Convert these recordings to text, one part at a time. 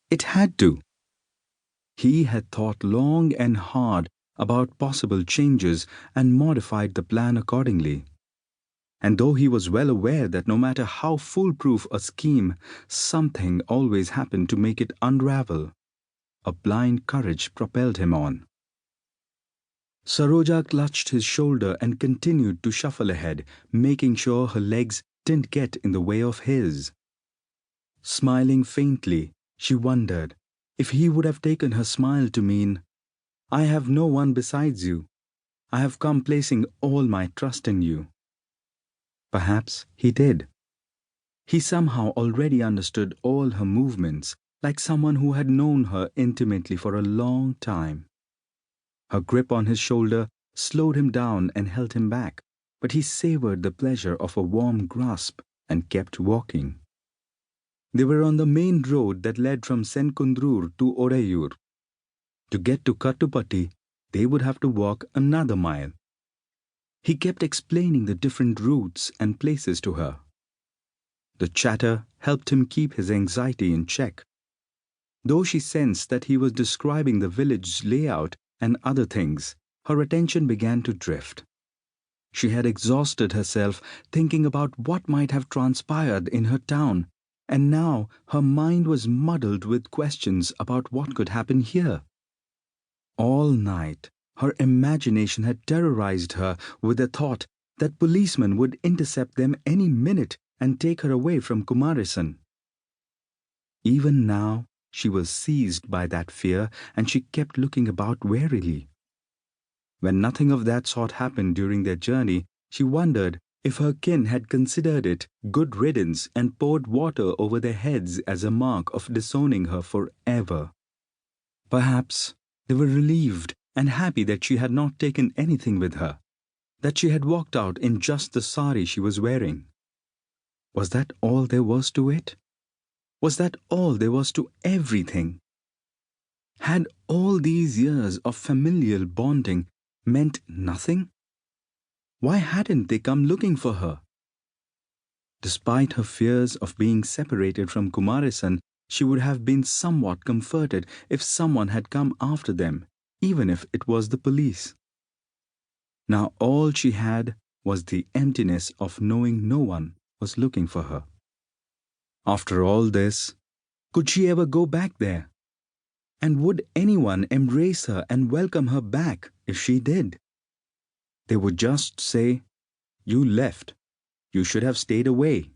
It had to. He had thought long and hard about possible changes and modified the plan accordingly. And though he was well aware that no matter how foolproof a scheme, something always happened to make it unravel, a blind courage propelled him on. Saroja clutched his shoulder and continued to shuffle ahead, making sure her legs didn't get in the way of his. Smiling faintly, she wondered if he would have taken her smile to mean, "I have no one besides you. I have come placing all my trust in you." Perhaps he did. He somehow already understood all her movements, like someone who had known her intimately for a long time. Her grip on his shoulder slowed him down and held him back, but he savored the pleasure of a warm grasp and kept walking. They were on the main road that led from Senkundrur to Orayur. To get to Kattupatti, they would have to walk another mile. He kept explaining the different routes and places to her. The chatter helped him keep his anxiety in check. Though she sensed that he was describing the village's layout and other things, her attention began to drift. She had exhausted herself thinking about what might have transpired in her town, and now her mind was muddled with questions about what could happen here. All night, her imagination had terrorized her with the thought that policemen would intercept them any minute and take her away from Kumaresan. Even now, she was seized by that fear, and she kept looking about warily. When nothing of that sort happened during their journey, she wondered if her kin had considered it good riddance and poured water over their heads as a mark of disowning her forever. Perhaps they were relieved and happy that she had not taken anything with her, that she had walked out in just the sari she was wearing. Was that all there was to it? Was that all there was to everything? Had all these years of familial bonding meant nothing? Why hadn't they come looking for her? Despite her fears of being separated from Kumaresan, she would have been somewhat comforted if someone had come after them, even if it was the police. Now all she had was the emptiness of knowing no one was looking for her. After all this, could she ever go back there? And would anyone embrace her and welcome her back if she did? They would just say, "You left. You should have stayed away."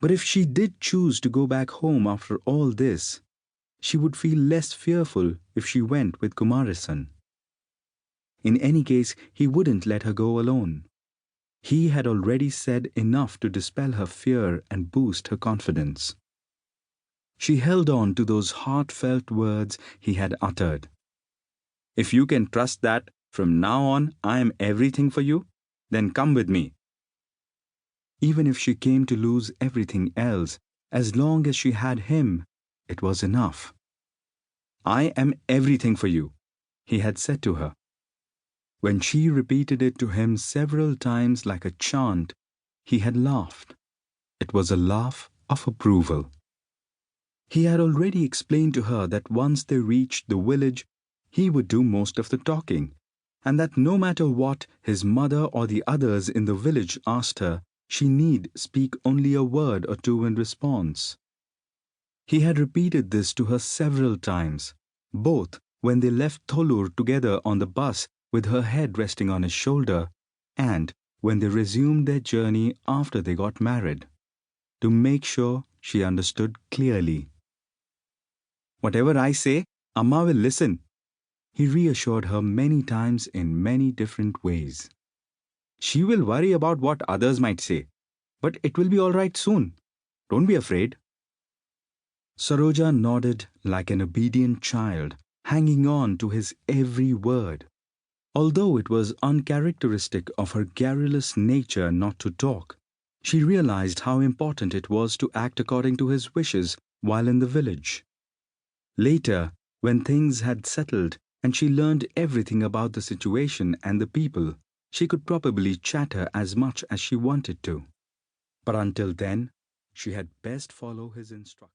But if she did choose to go back home after all this, she would feel less fearful if she went with Kumaresan. In any case, he wouldn't let her go alone. He had already said enough to dispel her fear and boost her confidence. She held on to those heartfelt words he had uttered. "If you can trust that from now on I am everything for you, then come with me." Even if she came to lose everything else, as long as she had him, it was enough. "I am everything for you," he had said to her. When she repeated it to him several times like a chant, he had laughed. It was a laugh of approval. He had already explained to her that once they reached the village, he would do most of the talking, and that no matter what his mother or the others in the village asked her, she need speak only a word or two in response. He had repeated this to her several times, both when they left Tholur together on the bus with her head resting on his shoulder, and when they resumed their journey after they got married, to make sure she understood clearly. "Whatever I say, Amma will listen," he reassured her many times in many different ways. "She will worry about what others might say, but it will be all right soon. Don't be afraid." Saroja nodded like an obedient child, hanging on to his every word. Although it was uncharacteristic of her garrulous nature not to talk, she realized how important it was to act according to his wishes while in the village. Later, when things had settled and she learned everything about the situation and the people, she could probably chatter as much as she wanted to. But until then, she had best follow his instructions.